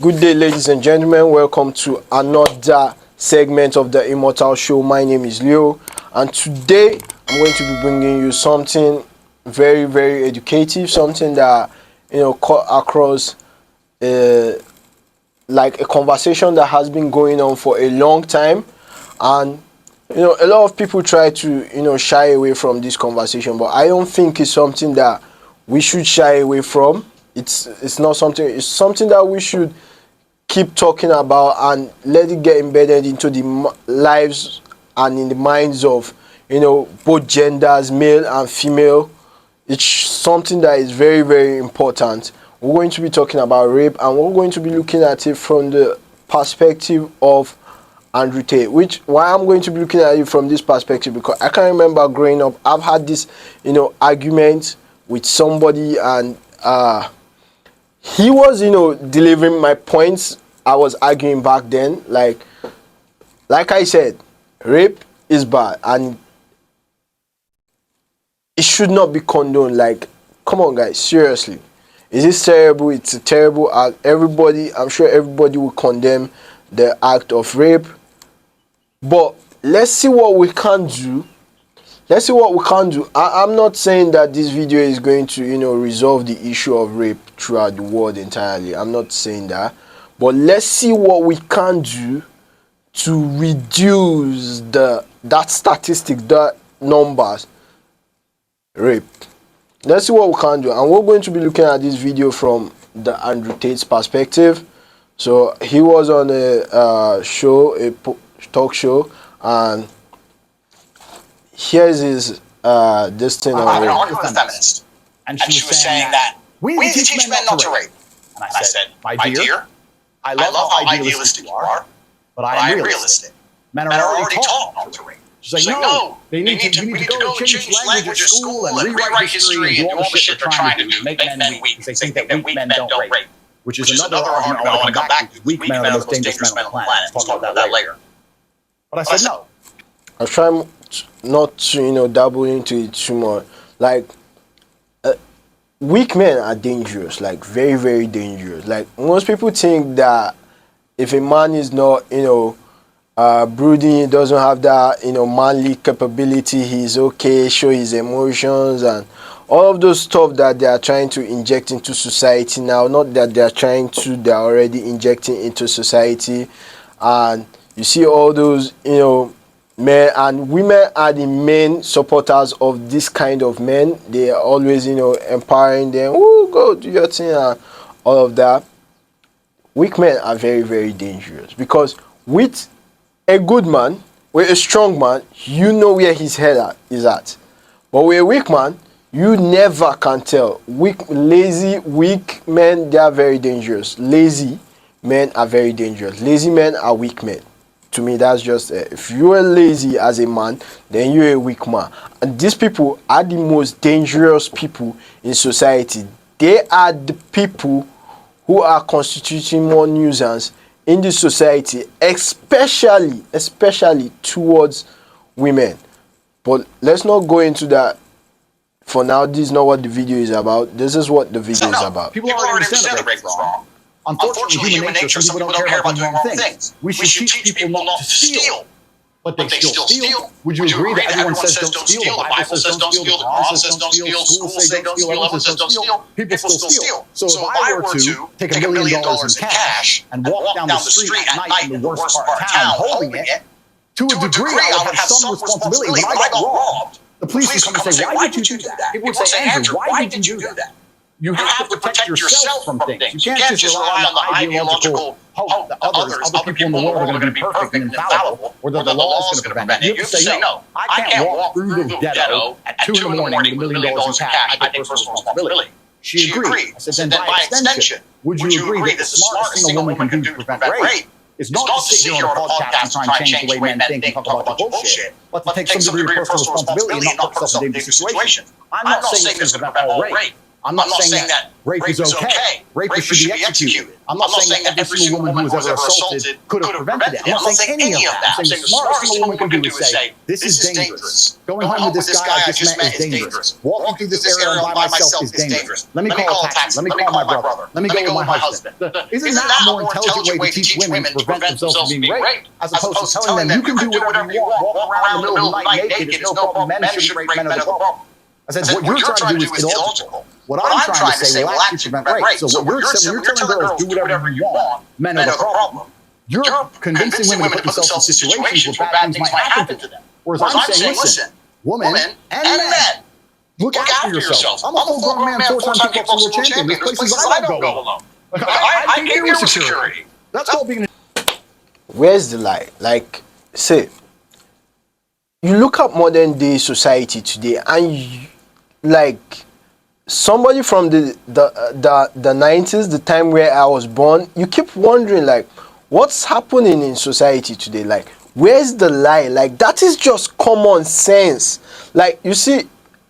Good day, ladies and gentlemen. Welcome to another segment of the Immortal Show. My name is Leo, and today I'm going to be bringing you something very, very educative, something that cut across like a conversation that has been going on for a long time, and a lot of people try to shy away from this conversation, but I don't think it's something that we should shy away from. It's not something. It's something that we should keep talking about and let it get embedded into the lives and in the minds of both genders, male and female. It's something that is very, very important. We're going to be talking about rape, and we're going to be looking at it from the perspective of Andrew Tate. Why I'm going to be looking at it from this perspective, because I can remember growing up, I've had this argument with somebody, and he was delivering my points. I was arguing back then, like I said, rape is bad and it should not be condoned. Like, come on guys, seriously, is this terrible? It's a terrible act. I'm sure everybody will condemn the act of rape, but let's see what we can do. I'm not saying that this video is going to resolve the issue of rape throughout the world entirely. I'm not saying that, but let's see what we can do to reduce that statistic, that numbers rape. Let's see what we can do, and we're going to be looking at this video from the Andrew Tate's perspective. So he was on a talk show, and here's his this thing. I argued with a feminist, and she was saying that we need to teach men not to rape. And I said, my dear, I love how idealistic you are, but I am realistic. Men are already taught not to rape. She's like, no, we need to go and change language at school and rewrite history and do all the shit they're trying to do, make men weak. They think that weak men don't rape, which is another argument I want to come back to. Weak men are the most dangerous men on the planet. We'll talk about that later. But I said no. I was trying not to dabble into it too much. Like, weak men are dangerous, like very, very dangerous. Like, most people think that if a man is not brooding, he doesn't have that manly capability, he's okay, show his emotions and all of those stuff that they are trying to inject into society now. Not that they are trying to, they are already injecting into society. And you see all those men and women are the main supporters of this kind of men. They are always empowering them. Oh, go do your thing and all of that. Weak men are very, very dangerous, because with a good man, with a strong man, you know where his head is at. But with a weak man, you never can tell. Lazy, weak men, they are very dangerous. Lazy men are very dangerous. Lazy men are weak men. To me, that's just if you are lazy as a man, then you're a weak man. And these people are the most dangerous people in society. They are the people who are constituting more nuisance in the society, especially towards women. But let's not go into that for now. This is not what the video is about. This is what the video is about. People already understand that rape is wrong. Unfortunately, human nature, some people don't care about doing wrong things. We should teach people not to steal, but they still steal. Would you agree that everyone says don't steal? The Bible says don't steal, the Quran says don't steal, schools say don't steal, everyone says don't steal. People still steal. So if I were to take $1 million in cash and walk down the street at night in the worst part of town holding it, to a degree I would have some responsibility. When I got robbed, the police would come and say, why did you do that? People would say, Andrew, why did you do that? You have to protect yourself from things. You can't just rely on the ideological hope that other people in the world are going to be perfect and infallible, or that the law is going to prevent it. You have to say, no, I can't walk through the ghetto at 2 in the morning with $1 million in cash. I take personal responsibility. She agreed. I said, then by extension, would you agree that the smartest thing a woman can do to prevent rape is not to sit here on a podcast and try and change the way men think and talk about the bullshit, but to take some degree of personal responsibility and not put yourself in dangerous situations. I'm not saying this is going to prevent all rape. I'm not saying that rape is okay. Rapists should be executed. I'm not saying that every single woman who was ever assaulted could have prevented it. I'm not saying any of that. I'm saying the smartest thing a woman can do is say, this is dangerous. Going home with this guy I just met is dangerous. Walking through this area by myself is dangerous. Let me call a taxi. Let me call my brother. Let me go with my husband. Isn't that a more intelligent way to teach women to prevent themselves from being raped? As opposed to telling them, you can do whatever you want, walk around in the middle of the night naked, it's no problem. Men shouldn't rape men, no problem. I said, what you're trying to do is illogical. What I'm trying to say will actually prevent rape. So what you're telling girls, do whatever you want, men have a problem. You're convincing women to put themselves in situations where bad things might happen to them. Whereas I'm saying, listen, women and men, look after yourselves. I'm a full-grown man, four-time kickboxing world champion. There's places I don't go alone. Like, I came here with security. That's called being. Where's the lie? Like, say, you look at modern day society today, and like somebody from the 90s, the time where I was born, you keep wondering like, what's happening in society today? Like, where's the lie? Like, that is just common sense. Like, you see,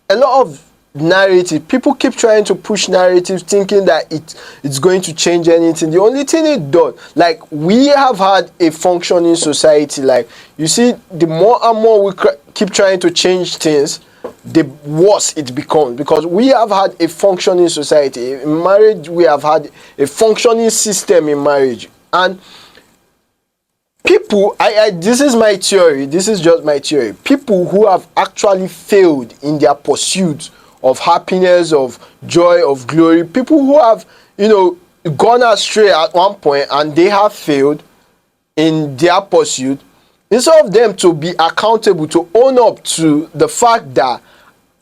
a lot of narrative, people keep trying to push narratives thinking that it's going to change anything. The only thing it does, like, we have had a functioning society. Like, you see, the more and more we keep trying to change things, the worse it becomes, because we have had a functioning society. In marriage, we have had a functioning system in marriage, and people, this is my theory, this is just my theory, people who have actually failed in their pursuit of happiness, of joy, of glory, people who have, gone astray at one point and they have failed in their pursuit, instead of them to be accountable, to own up to the fact that,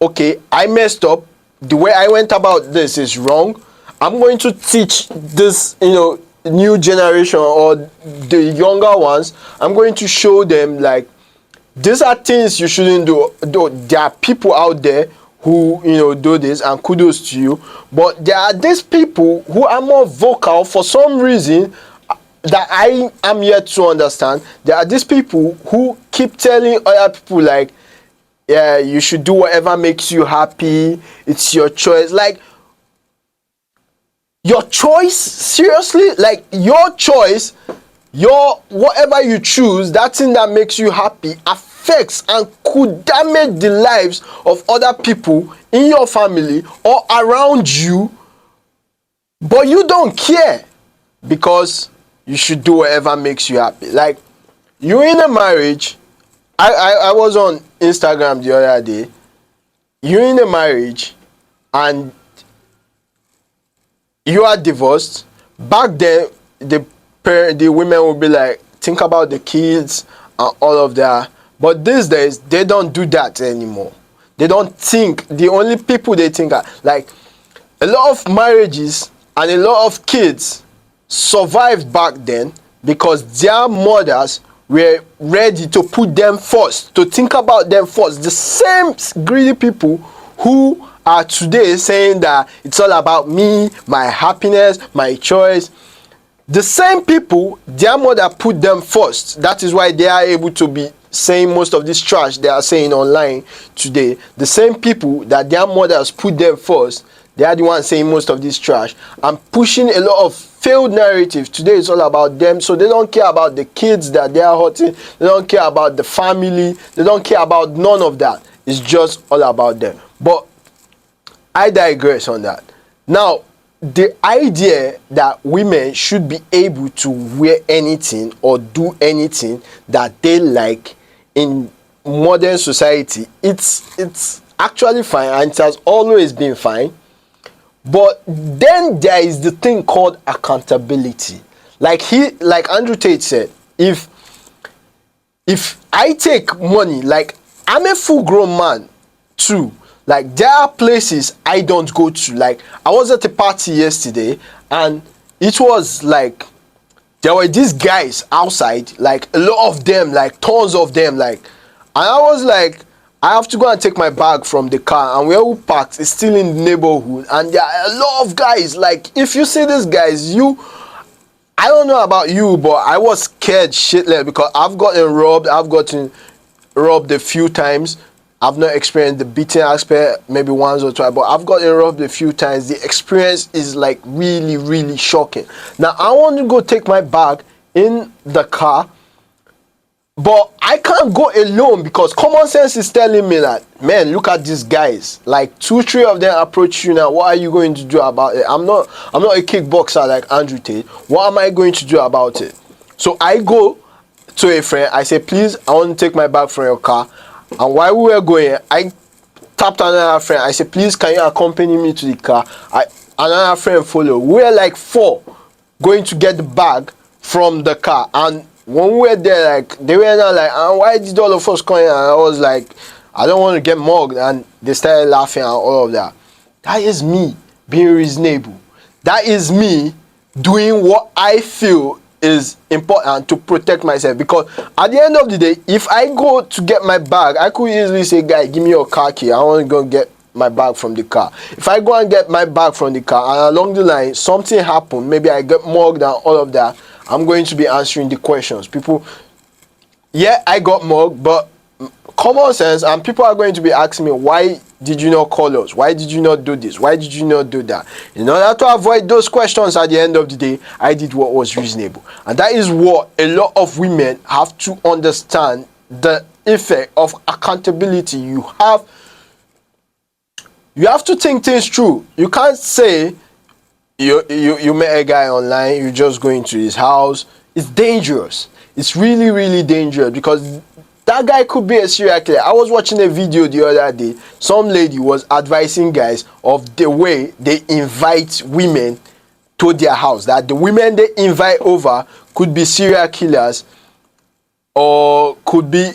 okay, I messed up, the way I went about this is wrong, I'm going to teach this, new generation or the younger ones, I'm going to show them, like, these are things you shouldn't do. There are people out there who, do this, and kudos to you, but there are these people who are more vocal for some reason that I am yet to understand. There are these people who keep telling other people, like, yeah, you should do whatever makes you happy, it's your choice. Like, your choice? Seriously? Like, your choice, your whatever you choose, that thing that makes you happy affects and could damage the lives of other people in your family or around you, but you don't care because you should do whatever makes you happy. Like, you're in a marriage. I was on Instagram the other day. You're in a marriage and you are divorced. Back then, the women would be like, think about the kids and all of that. But these days, they don't do that anymore. They don't think. The only people they think are, like, a lot of marriages and a lot of kids survived back then because their mothers were ready to put them first, to think about them first. The same greedy people who are today saying that it's all about me, my happiness, my choice. The same people, their mother put them first. That is why they are able to be saying most of this trash they are saying online today. The same people that their mothers put them first, they are the ones saying most of this trash and pushing a lot of failed narratives. Today it's all about them, so they don't care about the kids that they are hurting. They don't care about the family. They don't care about none of that. It's just all about them. But I digress on that. Now, the idea that women should be able to wear anything or do anything that they like in modern society, it's actually fine, and it has always been fine. But then there is the thing called accountability. Like Andrew Tate said, if I take money, like, I'm a full-grown man too. Like, there are places I don't go to. Like, I was at a party yesterday and it was like, there were these guys outside, like a lot of them, like tons of them, like, and I was like, I have to go and take my bag from the car, and where we parked is still in the neighborhood, and there are a lot of guys. Like, if you see these guys, I don't know about you, but I was scared shitless because I've gotten robbed a few times. I've not experienced the beating aspect maybe once or twice, but I've gotten robbed a few times. The experience is like really, really shocking. Now I want to go take my bag in the car, but I can't go alone because common sense is telling me that, man, look at these guys. Like 2-3 of them approach you now. What are you going to do about it? I'm not a kickboxer like Andrew Tate. What am I going to do about it? So I go to a friend. I say, please, I want to take my bag from your car. And while we were going, I tapped another friend. I said, please, can you accompany me to the car? Another friend followed. We were like 4 going to get the bag from the car. And when we were there, like, they were not like, why did all of us come in? And I was like, I don't want to get mugged. And they started laughing and all of that. That is me being reasonable. That is me doing what I feel is important to protect myself, because at the end of the day, if I go to get my bag, I could easily say, guy, give me your car key, I want to go get my bag from the car. If I go and get my bag from the car and along the line something happened, maybe I get mugged and all of that, I'm going to be answering the questions. People, yeah, I got mugged, but common sense, and people are going to be asking me, why did you not call us? Why did you not do this? Why did you not do that? In order to avoid those questions at the end of the day, I did what was reasonable. And that is what a lot of women have to understand, the effect of accountability. You have to think things through. You can't say you met a guy online, you just go into his house. It's dangerous. It's really, really dangerous, because that guy could be a serial killer. I was watching a video the other day. Some lady was advising guys of the way they invite women to their house. That the women they invite over could be serial killers, or could be,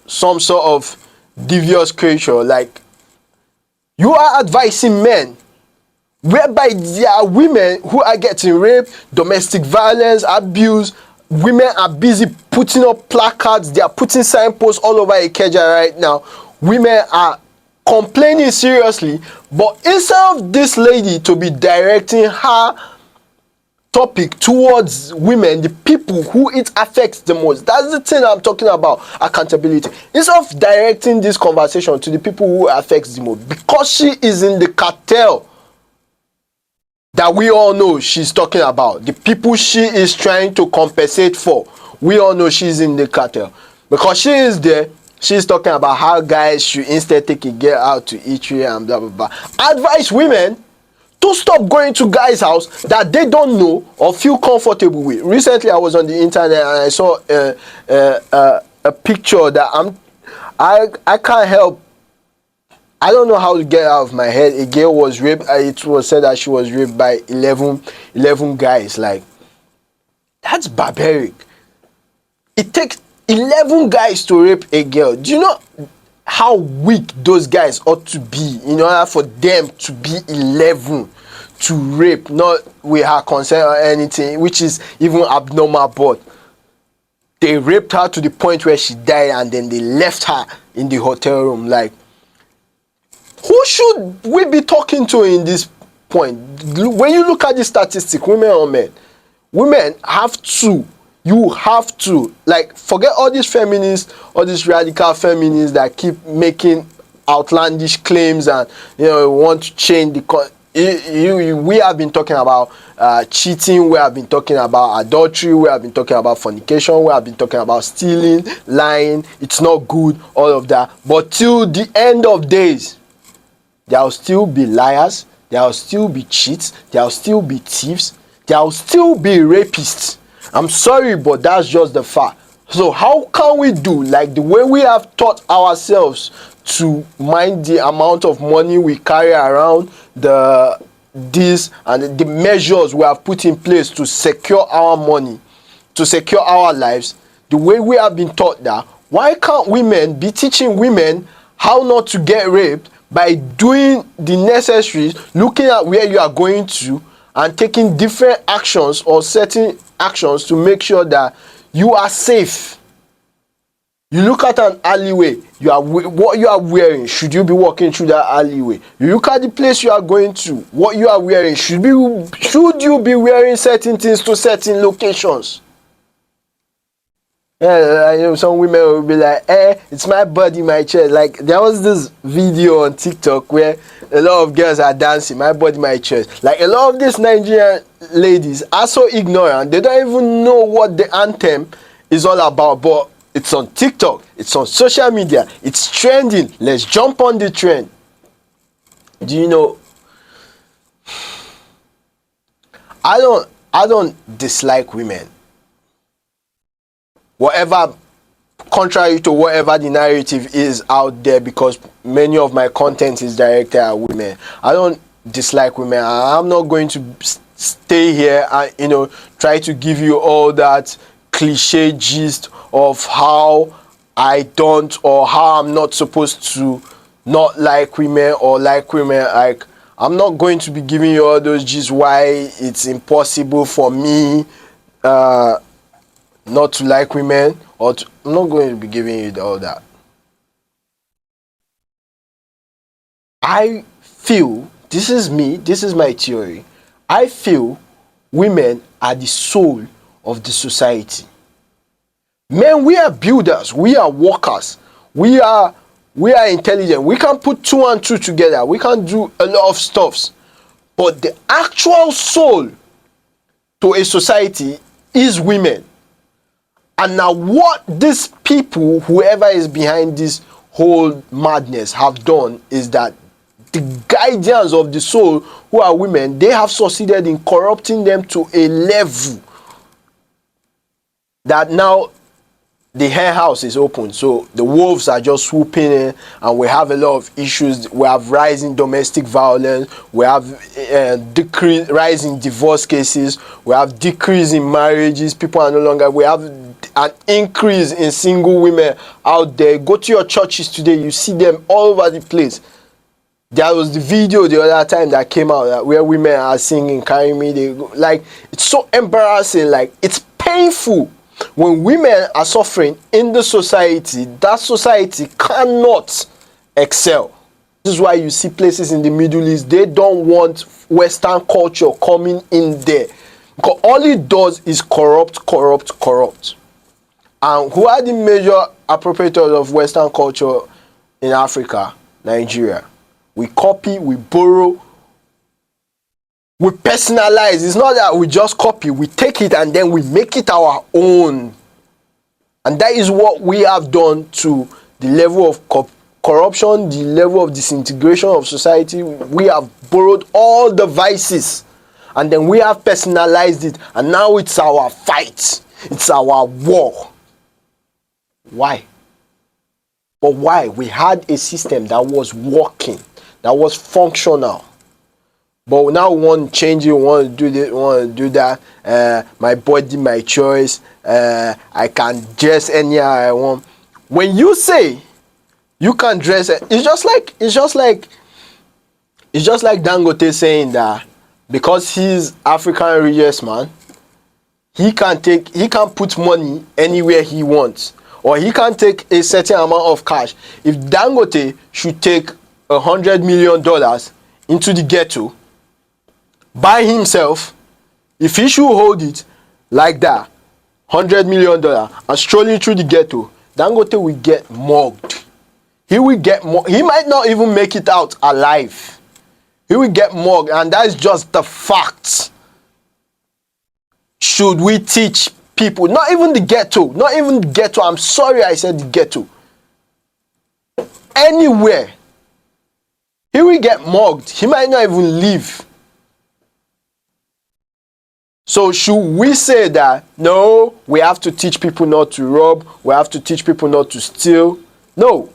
some sort of devious creature. Like, you are advising men, whereby there are women who are getting raped, domestic violence, abuse. Women are busy putting up placards. They are putting signposts all over Ikeja right now. Women are complaining seriously, but instead of this lady to be directing her topic towards women, the people who it affects the most, that's the thing I'm talking about, accountability. Instead of directing this conversation to the people who affects the most, because she is in the cartel that we all know she's talking about, the people she is trying to compensate for, we all know she's in the cartel. Because she is there, she's talking about how guys should instead take a girl out to eat and blah blah blah. Advise women to stop going to guys' house that they don't know or feel comfortable with. Recently I was on the internet and I saw a picture that I can't help, I don't know how to get out of my head. A girl was raped. It was said that she was raped by 11 guys. Like, that's barbaric. It takes 11 guys to rape a girl. Do you know how weak those guys ought to be in order for them to be 11 to rape, not with her consent or anything, which is even abnormal, but they raped her to the point where she died, and then they left her in the hotel room. Like, who should we be talking to in this point? When you look at the statistic, women or men, women have to, you have to, like, forget all these feminists, all these radical feminists that keep making outlandish claims and, want to change the we have been talking about cheating, we have been talking about adultery, we have been talking about fornication, we have been talking about stealing, lying, it's not good, all of that. But till the end of days, there will still be liars, there will still be cheats, there will still be thieves, there will still be rapists. I'm sorry, but that's just the fact. So how can we do, like the way we have taught ourselves to mind the amount of money we carry around, this and the measures we have put in place to secure our money, to secure our lives, the way we have been taught that, why can't women be teaching women how not to get raped by doing the necessaries, looking at where you are going to and taking different actions or certain actions to make sure that you are safe? You look at an alleyway, what you are wearing, should you be walking through that alleyway? You look at the place you are going to, what you are wearing, should you be wearing certain things to certain locations? Yeah, you know, some women will be like, it's my body, my choice. Like, there was this video on TikTok where a lot of girls are dancing, my body, my choice. Like, a lot of these Nigerian ladies are so ignorant, they don't even know what the anthem is all about, but it's on TikTok, it's on social media, it's trending. Let's jump on the trend. Do you know, I don't dislike women. Whatever, contrary to whatever the narrative is out there, because many of my content is directed at women, I don't dislike women. I'm not going to stay here and, you know, try to give you all that cliche gist of how I don't, or how I'm not supposed to not like women or like women. Like, I'm not going to be giving you all those gist why it's impossible for me not to like women, or I'm not going to be giving you all that. I feel, this is me, this is my theory, I feel women are the soul of the society. Men, we are builders, we are workers, we are intelligent, we can put two and two together, we can do a lot of stuffs, but the actual soul to a society is women. And now what these people, whoever is behind this whole madness, have done is that the guardians of the soul, who are women, they have succeeded in corrupting them to a level that now the hen house is open. So the wolves are just swooping in, and we have a lot of issues. We have rising domestic violence, we have rising divorce cases, we have decrease in marriages, people are no longer, we have an increase in single women out there. Go to your churches today, you see them all over the place. There was the video the other time that came out where women are singing "Carry Me." They go, like, it's so embarrassing, like, it's painful. When women are suffering in the society, that society cannot excel. This is why you see places in the Middle East, they don't want Western culture coming in there, because all it does is corrupt. And who are the major appropriators of Western culture in Africa? Nigeria. We copy, we borrow, we personalize. It's not that we just copy, we take it and then we make it our own. And that is what we have done to the level of corruption, the level of disintegration of society. We have borrowed all the vices and then we have personalized it, and now it's our fight, it's our war. Why? But why? We had a system that was working, that was functional. But now we want to change it, we want to do this, we want to do that. My body, my choice. I can dress anyhow I want. When you say you can dress, it's just like Dangote saying that because he's African richest man, he can put money anywhere he wants, or he can take a certain amount of cash. If Dangote should take $100 million into the ghetto by himself, if he should hold it like that, $100 million, and strolling through the ghetto, Dangote will get mugged. He will get mugged. He might not even make it out alive. He will get mugged, and that is just the facts. Should we teach people, not even the ghetto, I'm sorry I said the ghetto, anywhere, he will get mugged. He might not even live. So should we say that, no, we have to teach people not to rob, we have to teach people not to steal? No.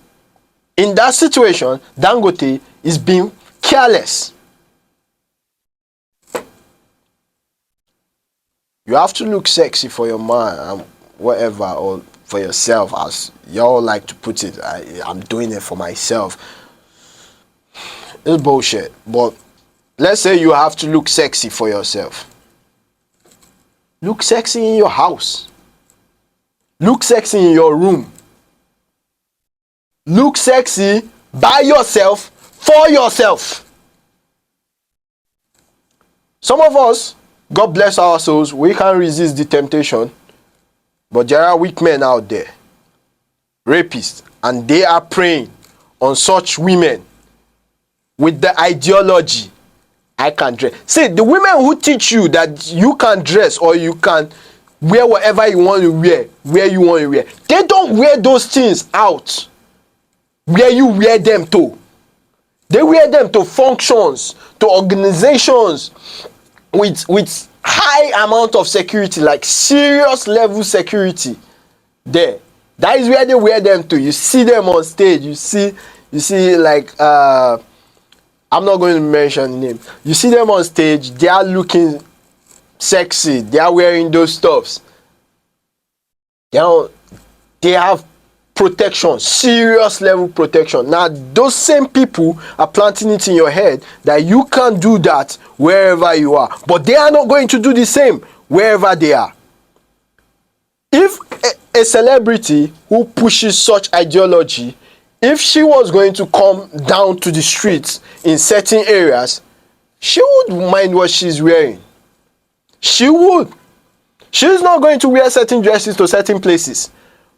In that situation, Dangote is being careless. You have to look sexy for your man and whatever, or for yourself, as y'all like to put it. I'm doing it for myself. It's bullshit. But let's say you have to look sexy for yourself. Look sexy in your house. Look sexy in your room. Look sexy by yourself, for yourself. Some of us, God bless our souls, we can't resist the temptation But there are weak men out there, rapists, and they are preying on such women with the ideology, I can dress. See, the women who teach you that you can dress or you can wear whatever you want to wear, where you want to wear, they don't wear those things out where you wear them to. They wear them to functions, to organizations with high amount of security, like serious level security there. That is where they wear them to. You see them on stage. You see like I'm not going to mention the name. You see them on stage. They are looking sexy. They are wearing those stuffs. They have protection, serious level protection. Now those same people are planting it in your head that you can't do that wherever you are, but they are not going to do the same wherever they are. If a celebrity who pushes such ideology, if she was going to come down to the streets in certain areas, she would mind what she's wearing. She would. She's not going to wear certain dresses to certain places.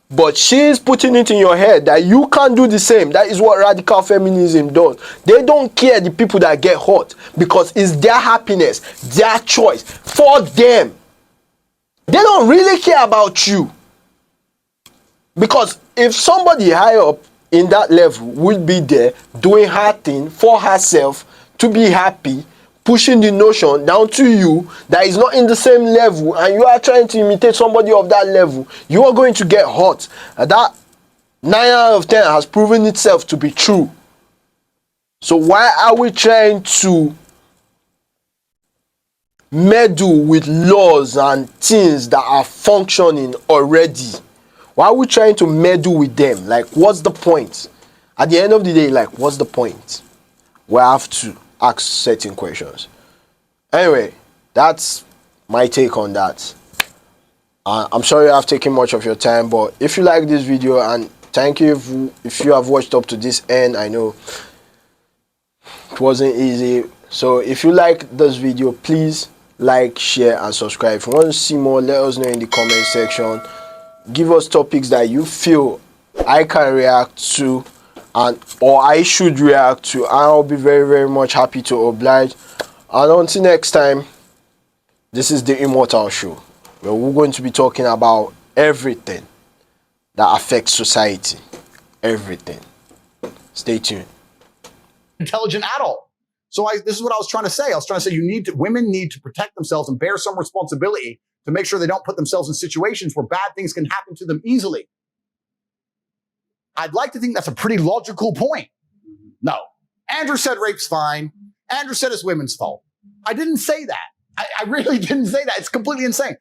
But she's putting it in your head that you can't do the same. That is what radical feminism does. They don't care the people that get hurt because it's their happiness, their choice, for them. They don't really care about you. Because if somebody high up in that level would be there doing her thing for herself to be happy, pushing the notion down to you that is not in the same level, and you are trying to imitate somebody of that level, you are going to get hurt. And that 9 out of 10 has proven itself to be true. So why are we trying to meddle with laws and things that are functioning already? Why are we trying to meddle with them? Like, what's the point? At the end of the day, like, what's the point? We have to ask certain questions. Anyway, that's my take on that. I'm sorry I've taken much of your time, but if you like this video, and thank you if you have watched up to this end, I know it wasn't easy. So if you like this video, please like, share, and subscribe. If you want to see more, let us know in the comment section. Give us topics that you feel I can react to or I should react to. I'll be very, very much happy to oblige. And until next time, this is the Immortal Show, where we're going to be talking about everything that affects society. Everything. Stay tuned. Intelligent adult. So this is what I was trying to say. I was trying to say women need to protect themselves and bear some responsibility to make sure they don't put themselves in situations where bad things can happen to them easily. I'd like to think that's a pretty logical point. No. Andrew said rape's fine. Andrew said it's women's fault. I didn't say that. I really didn't say that. It's completely insane.